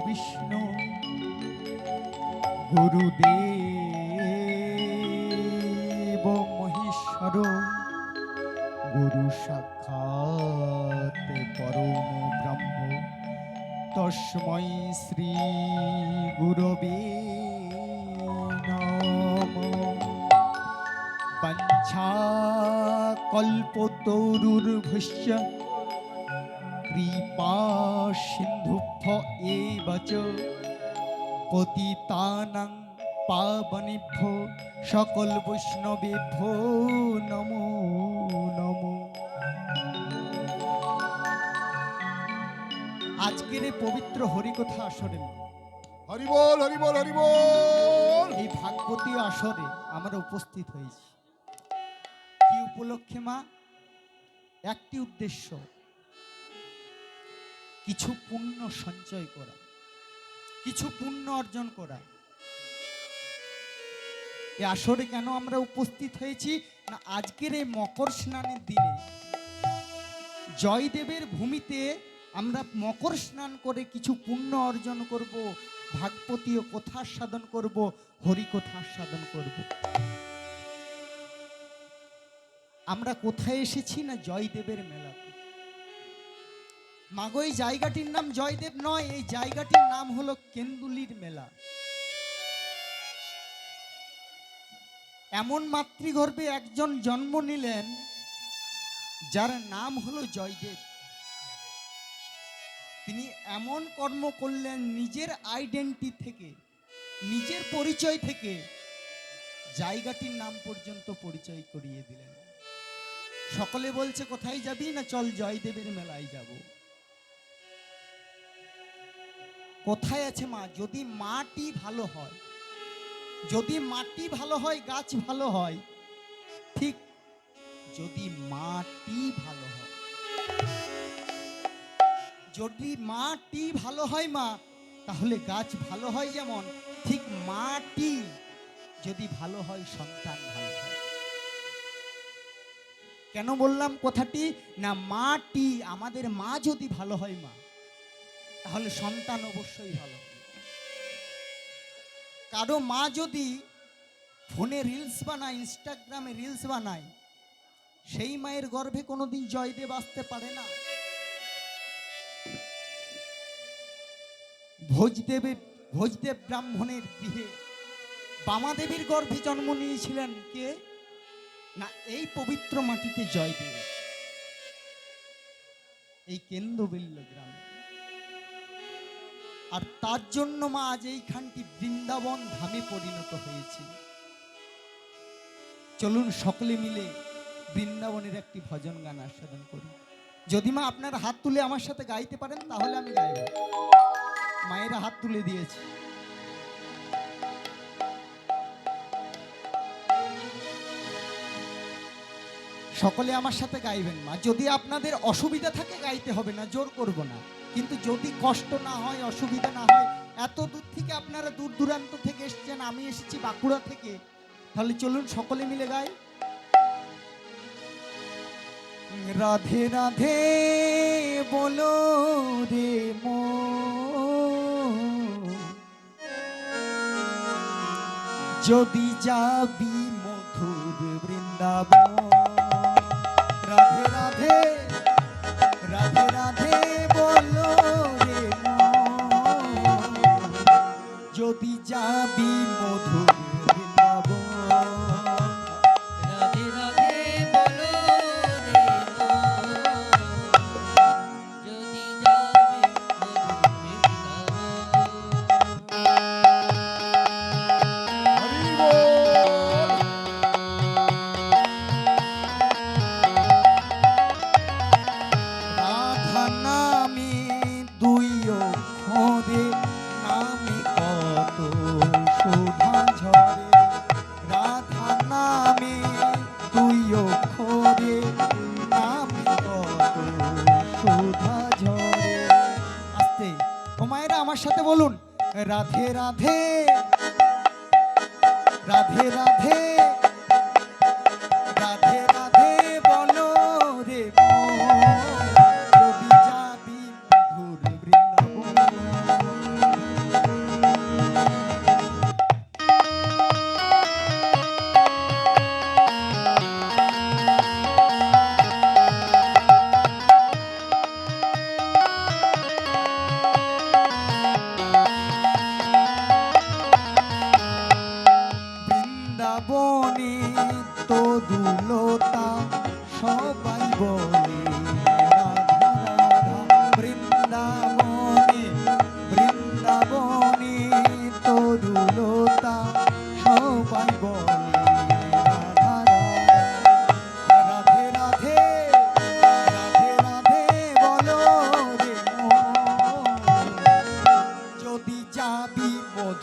বিষ্ণু গুরুদেব মহেশ্বর গুরু সাক্ষাৎ পরম ব্রহ্ম তস্मै শ্রী গুরবে নমঃ। বাঞ্ছা কল্পতরুর্ভশ্য কৃপা সিন্ধুভ্য এব চ পতিতানাং পাবনেভ্যো সকল বৈষ্ণবেভ্যো নমো নমো। আজকের এই পবিত্র হরিকথা আসরে হরি বল হরি বল হরি বল। এই ভাগবতী আসরে আমরা উপস্থিত হয়েছি কি উপলক্ষে মা? একটি উদ্দেশ্য, কিছু পুণ্য সঞ্চয় করা, কিছু পুণ্য অর্জন করা। এই আসরে কেন আমরা উপস্থিত হয়েছি না, আজকের এই মকর স্নানের দিনে জয়দেবের ভূমিতে আমরা মকর স্নান করে কিছু পুণ্য অর্জন করব, ভাগবতীয় কথা সাধন করব, হরিকথা সাধন করব। আমরা কোথায় এসেছি না, জয়দেবের মেলাতে। মাগো এই জায়গাটির নাম জয়দেব নয়, এই জায়গাটির নাম হলো কেন্দুলির মেলা। এমন মাতৃগর্ভে একজন জন্ম নিলেন যার নাম হলো জয়দেব। তিনি এমন কর্ম করলেন নিজের আইডেন্টি থেকে, নিজের পরিচয় থেকে জায়গাটির নাম পর্যন্ত পরিচয় করিয়ে দিলেন। সকলে বলছে কোথায় যাবি না, চল জয়দেবের মেলায় যাব। কোথায় আছে মা? যদি মাটি ভালো হয়, যদি মাটি ভালো হয় গাছ ভালো হয়, ঠিক যদি মাটি ভালো হয়, যদি মাটি ভালো হয় মা, তাহলে গাছ ভালো হয়। যেমন ঠিক মাটি যদি ভালো হয়, সন্তান ভালো হয়। কেন বললাম কথাটি না, মাটি আমাদের মা যদি ভালো হয় মা, তাহলে সন্তান অবশ্যই ভালো হবে। কারো মা যদি ফোনে রিলস বানায়, ইনস্টাগ্রামে রিলস বানায়, সেই মায়ের গর্ভে কোনোদিন জয়দেব আসতে পারে না। ভোজদেব ব্রাহ্মণের গৃহে বামাদেবীর গর্ভে জন্ম নিয়েছিলেন কে না, এই পবিত্র মাটিতে জয়দেব, এই কেন্দ্রবিল্ল গ্রামে। আর তার জন্য মা আজ এইখানটি বৃন্দাবন ধামে পরিণত হয়েছে। চলুন সকলে মিলে বৃন্দাবনের একটি ভজন গান আস্বাদন করি। যদি মা আপনারা হাত তুলে আমার সাথে গাইতে পারেন তাহলে আমি গাইব। মায়েরা হাত তুলে দিয়েছে। সকলে আমার সাথে গাইবেন মা। যদি আপনাদের অসুবিধা থাকে গাইতে হবে না, জোর করব না। কিন্তু যদি কষ্ট না হয়, অসুবিধা না হয়, এত দূর থেকে আপনারা দূর দূরান্ত থেকে এসেছেন, আমি এসেছি বাঁকুড়া থেকে, তাহলে চলুন সকলে মিলে গাই। রাধে রাধে বলো রে যদি যাবি মধুর বৃন্দাবন। রাধে রাধে রাধে রাধে বলো রে যদি যাবি মধুর বৃন্দাবন। রাধে রাধে বলো রে যদি যাবে মধুর বৃন্দাবন। হরি বল। রাধা নামে দুই অক্ষরে নামে কত শোভা ঝরে। রাধা নামে দুই অক্ষরে নামে কত শোভা ঝরে। আস্তে ও মায়েরা আমার সাথে বলুন, রাধে রাধে রাধে রাধে রাধে রাধে বলো রে যদি যাবি মধুর বৃন্দাবন।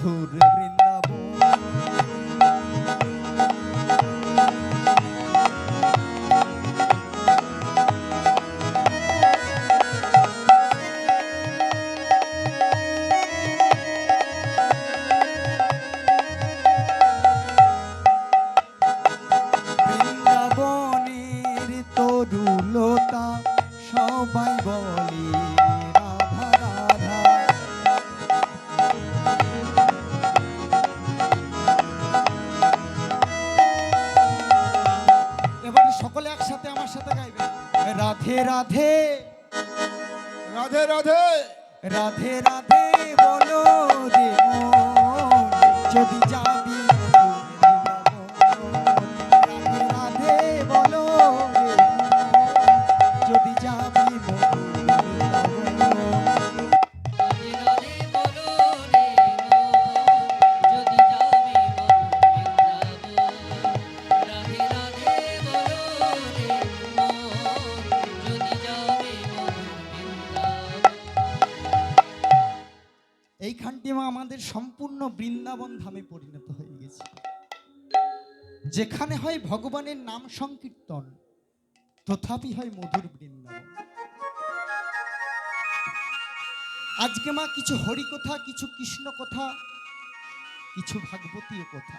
মধুর বৃন্দাবন। বৃন্দাবনের তরুলতা সবাই বলে রাধা রাধা। এবারে সকলে একসাথে আমার সাথে গাইবে, রাধে রাধে রাধে রাধে রাধে রাধে বলো রে মন, যদি যাবি মধুর বৃন্দাবন। রাধে রাধে বলো রে মন, যদি যাবি মধুর বৃন্দাবন। রাধে রাধে বলো রে মন, যদি যাবি মধুর বৃন্দাবন। রাধে রাধে বলো রে মন, যদি যাবি মধুর বৃন্দাবন। এইখানটি আমাদের সম্পূর্ণ বৃন্দাবন ধামে পরিণত হয়ে গেছে, যেখানে হয় ভগবানের নাম সংকীর্তন, তথাপি হয় মধুর বৃন্দাবন। আজকে মা কিছু হরি কথা, কিছু কৃষ্ণ কথা, কিছু ভাগবতীয় কথা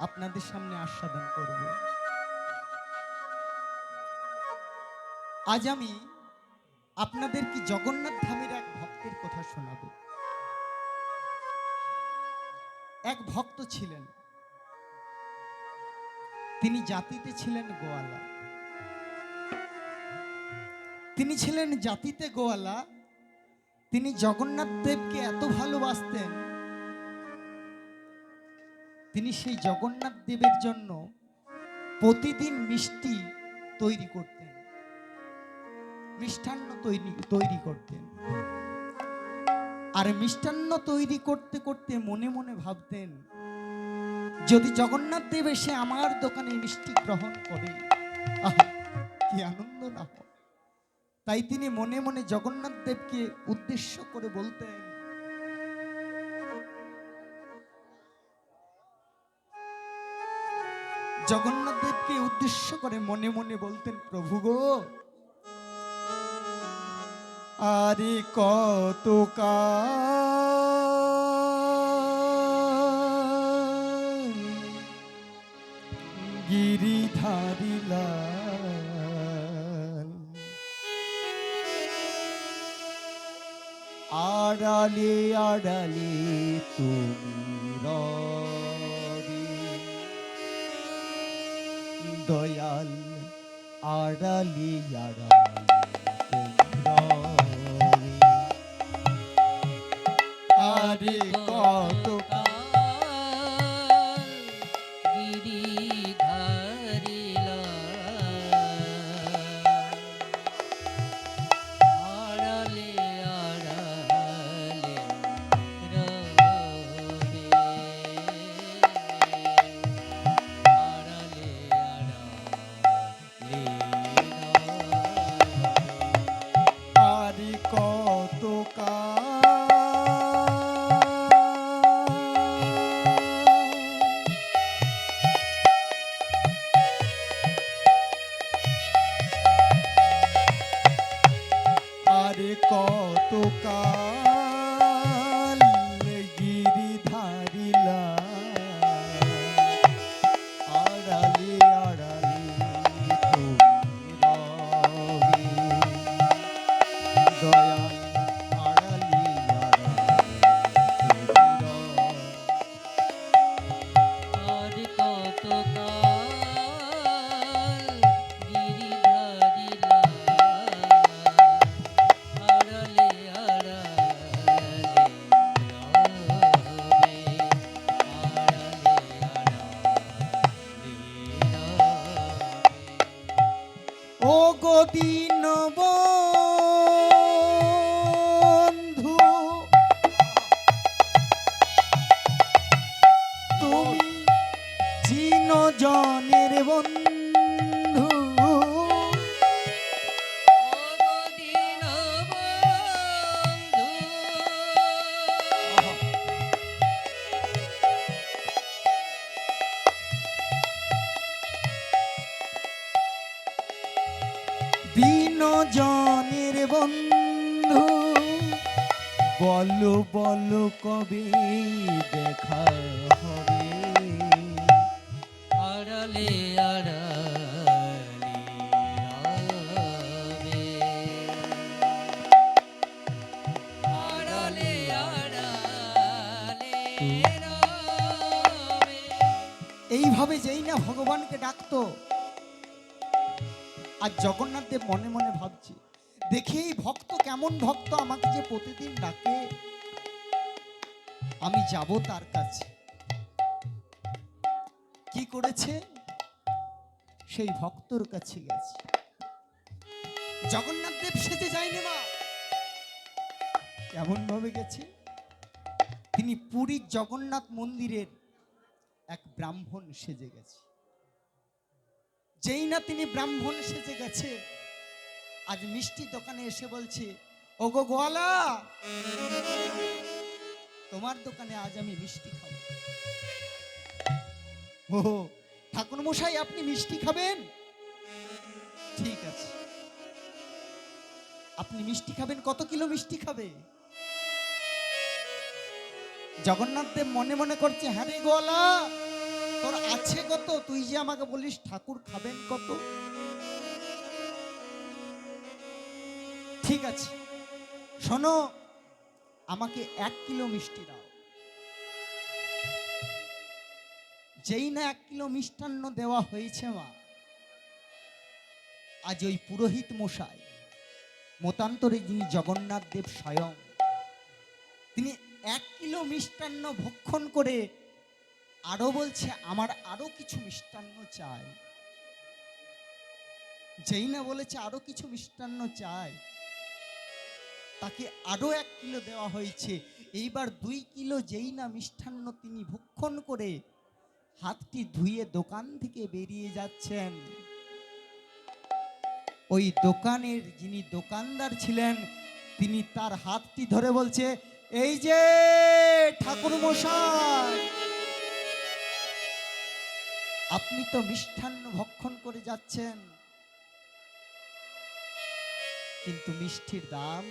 আপনাদের সামনে আস্বাদন করব। আজ আমি আপনাদের কি জগন্নাথ ধামের এক ভক্তের কথা শোনাবো। এক ভক্ত ছিলেন, তিনি জাতিতে ছিলেন গোয়ালা। তিনি ছিলেন জাতিতে গোয়ালা। তিনি জগন্নাথ দেবকে এত ভালোবাসতেন, তিনি সেই জগন্নাথ দেবের জন্য প্রতিদিন মিষ্টি তৈরি করতেন, মিষ্টান্ন তৈরি করতেন। আর মিষ্টান্ন তৈরি করতে করতে মনে মনে ভাবতেন, যদি জগন্নাথ দেব এসে আমার দোকানে মিষ্টি গ্রহণ করে, আহা কি আনন্দ না হয়। তাই তিনি মনে মনে জগন্নাথ দেবকে উদ্দেশ্য করে বলতেন, জগন্নাথ দেবকে উদ্দেশ্য করে মনে মনে বলতেন, প্রভু গো, আরে কত গিরিধারী লাল, আড়ালে আড়ালে তুমি রবে, দয়াল আড়ালে আড়ালে তুমি রবে। আরে কত কত কাল গিরিধারী লাল, আড়ালে আড়ালে তুমি রবে, দয়াল আড়ালে বলো বলো কবে দেখা হবে, আড়ালে আড়ালে রবে, আড়ালে আড়ালে রবে। এইভাবে যেই না ভগবানকে ডাকতো, আর জগন্নাথ দেব মনে মনে ভাবছে, দেখি এই ভক্ত কেমন ভক্ত, আমাকে যে প্রতিদিন ডাকে, আমি যাব তার কাছে। কি করেছে? সেই ভক্তর কাছে গেছে। জগন্নাথ দেব সেজে যায়নি মা, কেমন ভাবে গেছে? তিনি পুরীর জগন্নাথ মন্দিরের এক ব্রাহ্মণ সেজে গেছে। যেই না তিনি ব্রাহ্মণ সেজে গেছে, আজ মিষ্টি দোকানে এসে বলছে, ওগো গোয়ালা, তোমার দোকানে আজ আমি মিষ্টি খাবো। ও ঠাকুর মশাই, আপনি মিষ্টি খাবেন? ঠিক আছে, আপনি মিষ্টি খাবেন। কত কিলো মিষ্টি খাবে? জগন্নাথ দেব মনে মনে করছে, হ্যাঁ রে গোয়ালা, তোর আছে কত? তুই যে আমাকে বলিস ঠাকুর খাবেন কত? ঠিক আছে, শোনো, আমাকে 1 কিলো মিষ্টি দাও। যেই না 1 কিলো মিষ্টান্ন দেওয়া হয়েছে মা, আজ ওই পুরোহিত মশাই, মতান্তরে যিনি জগন্নাথ দেব স্বয়ং, তিনি 1 কিলো মিষ্টান্ন ভক্ষণ করে আরো বলছে, আমার আরো কিছু মিষ্টান্ন চাই। যেই না বলেছে আরো কিছু মিষ্টান্ন চাই, তাকে আরো 1 কিলো দেওয়া হয়েছে। এইবার 2 কিলো যেই না মিষ্টান্ন তিনি ভক্ষণ করে হাতটি ধুয়ে দোকান থেকে বেরিয়ে যাচ্ছেন, ওই দোকানের যিনি দোকানদার ছিলেন, তিনি তার হাতটি ধরে বলছে, এই যে ঠাকুর মশাই, আপনি তো মিষ্টান্ন ভক্ষণ করে যাচ্ছেন, কিন্তু মিষ্টির দাম?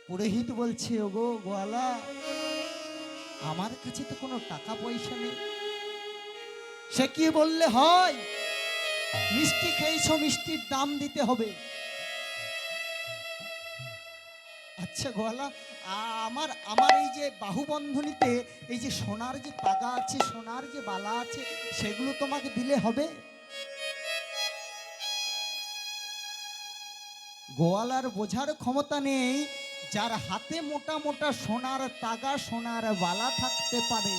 পুরোহিত বলছে, ওগো গোয়ালা, আমার কাছে তো কোনো টাকা পয়সা নেই। সে কি বললে হয়? মিষ্টি খেয়েছো, মিষ্টির দাম দিতে হবে। আচ্ছা গোয়ালা, আমার আমার এই যে বাহুবন্ধনীতে এই যে সোনার যে তাগা আছে, সোনার যে বালা আছে, সেগুলো তোমাকে দিলে হবে? গোয়ালার বোঝার ক্ষমতা নেই, যার হাতে মোটা মোটা সোনার তাগা, সোনার বালা থাকতে পারে,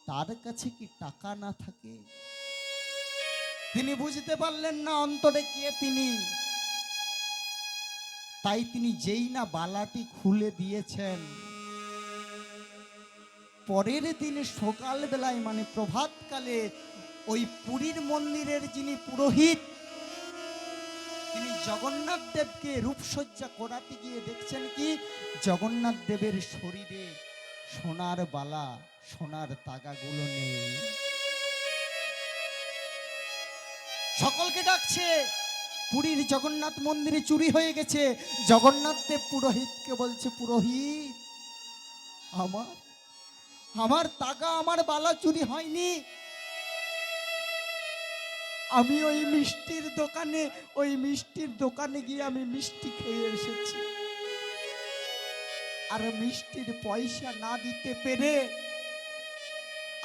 তার কাছে কি টাকা না থাকে? তিনি বুঝতে পারলেন না অন্তরে কে তিনি, তাই তিনি যেই না বালাটি খুলে দিয়েছেন, পরের দিনে সকাল বেলায় মানে প্রভাতকালে ওই পুরীর মন্দিরের যিনি পুরোহিত, তিনি জগন্নাথ দেবকে রূপসজ্জা করাতে গিয়ে দেখছেন কি, জগন্নাথ দেবের শরীরে সোনার বালা, সোনার তাগাগুলো নেই। সকলকে ডাকছে, পুরীর জগন্নাথ মন্দিরে চুরি হয়ে গেছে। জগন্নাথ দেব পুরোহিতকে বলছে, পুরোহিত, আমার তাগা, আমার বালা চুরি হয়নি। আমি ওই মিষ্টির দোকানে গিয়ে আমি মিষ্টি খেয়ে এসেছি, আর মিষ্টির পয়সা না দিতে পেরে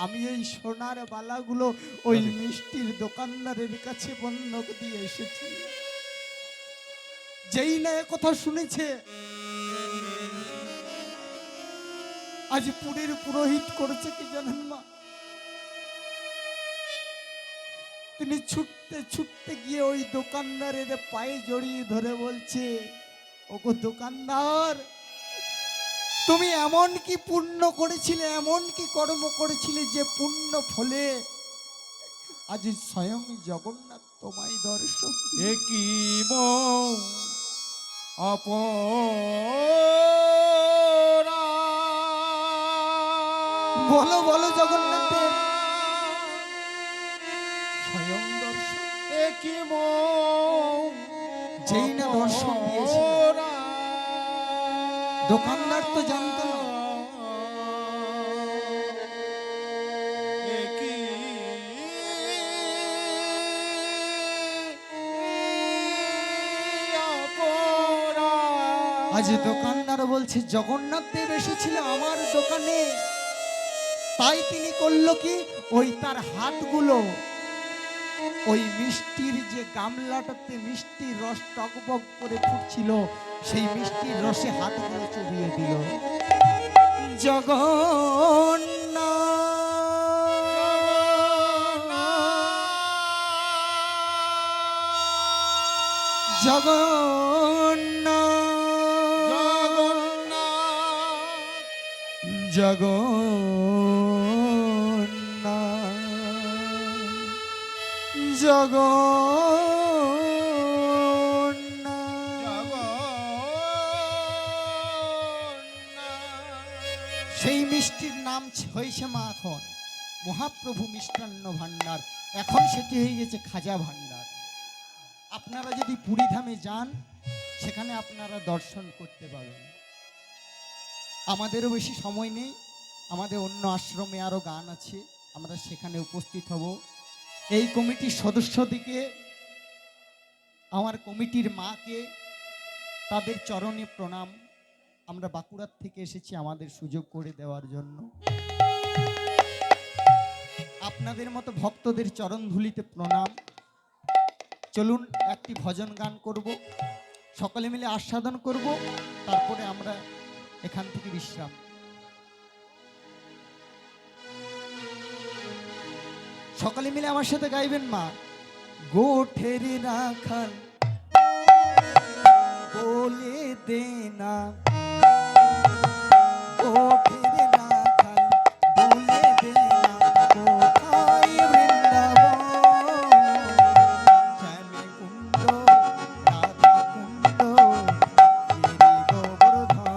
আমি এই সোনার বালাগুলো ওই মিষ্টির দোকানদারের কাছে বন্ধক দিয়ে এসেছি। যেই না কথা শুনেছে, আজ পুরীর পুরোহিত করেছে কি জানেন মা? তিনি ছুটতে ছুটতে গিয়ে ওই দোকানদারের পায়ে জড়িয়ে ধরে বলছে, ওগো দোকানদার, তুমি এমন কি পুণ্য করেছিলে, এমন কি কর্ম করেছিলে, যে পুণ্য ফলে আজ স্বয়ং জগন্নাথ তোমায় দর্শন দিলেন। একই মন বলো বলো জগন্নাথ দেব স্বয়ং দর্শন। একই মন সেই না দর্শন দিয়েছিল। দোকানদার তো জানতো না। আজ দোকানদার বলছে জগন্নাথ দেব এসেছিল আমার দোকানে, তাই তিনি করলো কি, ওই তার হাতগুলো ওই মিষ্টির যে গামলাটাতে মিষ্টির রস টকবক করে ফুটছিল, সেই মিষ্টির রসে হাতগুলো চুবিয়ে দিল। জগন্নাথ জগন্নাথ সেই মিষ্টির নাম হয়েছে মাখন। মহাপ্রভু মিষ্টান্ন ভান্ডার, এখন সেটি হয়ে গেছে খাজা ভান্ডার। আপনারা যদি পুরী ধামে যান, সেখানে আপনারা দর্শন করতে পাবেন। আমাদেরও বেশি সময় নেই, আমাদের অন্য আশ্রমে আরও গান আছে, আমরা সেখানে উপস্থিত হব। এই কমিটির সদস্যদিকে, আমার কমিটির মাকে, তাদের চরণে প্রণাম। আমরা বাঁকুড়ার থেকে এসেছি আমাদের সুযোগ করে দেওয়ার জন্য। আপনাদের মতো ভক্তদের চরণ ধুলিতে প্রণাম। চলুন একটি ভজন গান করব, সকলে মিলে আস্বাদন করব, তারপরে আমরা এখান থেকে বিশ্রাম। সকলে মিলে আমার সাথে গাইবেন মা। গোঠের রাখাল বলে দেনা, গোঠের রাখাল বলে দেনা, কোথায় বৃন্দাবন, শ্যামে কুণ্ড রাধা কুণ্ড গিরি গোবর্ধন।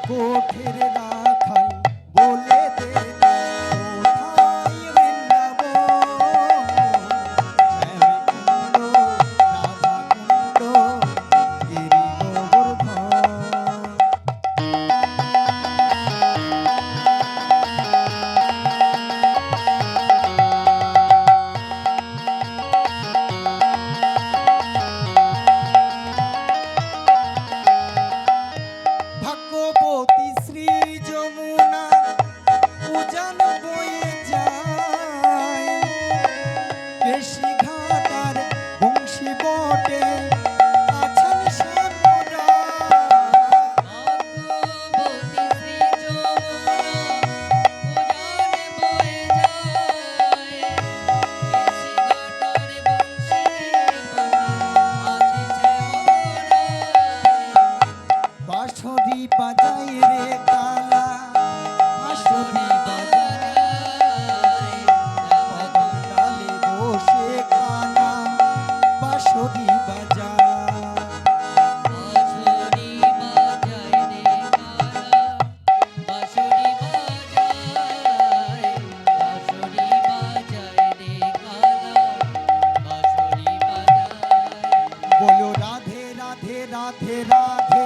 কোঠের রাখাল বলে দেনা, কোথায় বৃন্দাবন, শ্যামে কুণ্ড রাধা কুণ্ড গিরি গোবর্ধন। ভাগ্যবতী শ্রী যমুনা উজান বয়ে যায়, কেশি ঘাটার বংশী বটে আছেন সর্বদা। বাঁশরি বাজায় রে কালা, বাঁশরি ডালে বসে কানা, বাঁশরি বাজায়। বলো রাধে রাধে রাধে রাধে,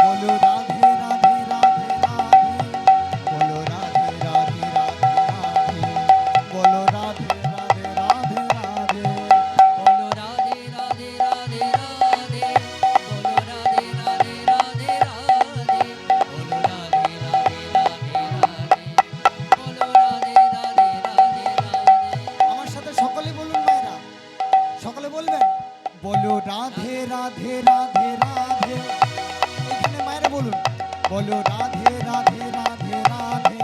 বলো রাধে রাধে রাধে রাধে, বলো রাধে রাধে রাধে রাধে, বলো রাধে রাধে রাধে রাধে। আমার সাথে সকলে বলুন মায়েরা, সকলে বলবেন, বলো রাধে রাধে রাধে রাধে। এখানে মায়েরা বলুন, বলো রাধে রাধে রাধে রাধে,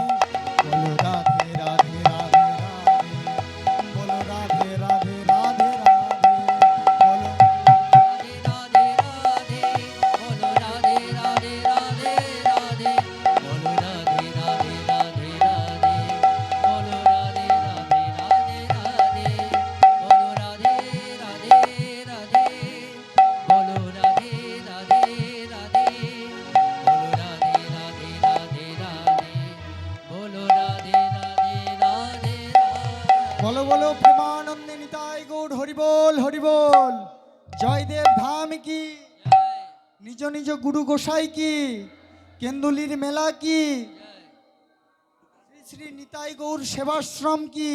বলো রাধে রাধে রাধে রাধে, বলো রাধে রাধে রাধে রাধে, বলো রাধে বলো বলো প্রেমানন্দে নিতাই গৌর হরিবোল হরিবোল। জয়দেব ধাম কি, নিজ নিজ গুরু গোসাই কি, কেন্দুলির মেলা কি, শ্রী শ্রী নিতাই গৌর সেবাশ্রম কি।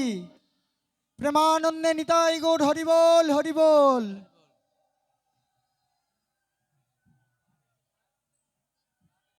প্রেমানন্দে নিতাই গৌর হরিবোল হরিবোল।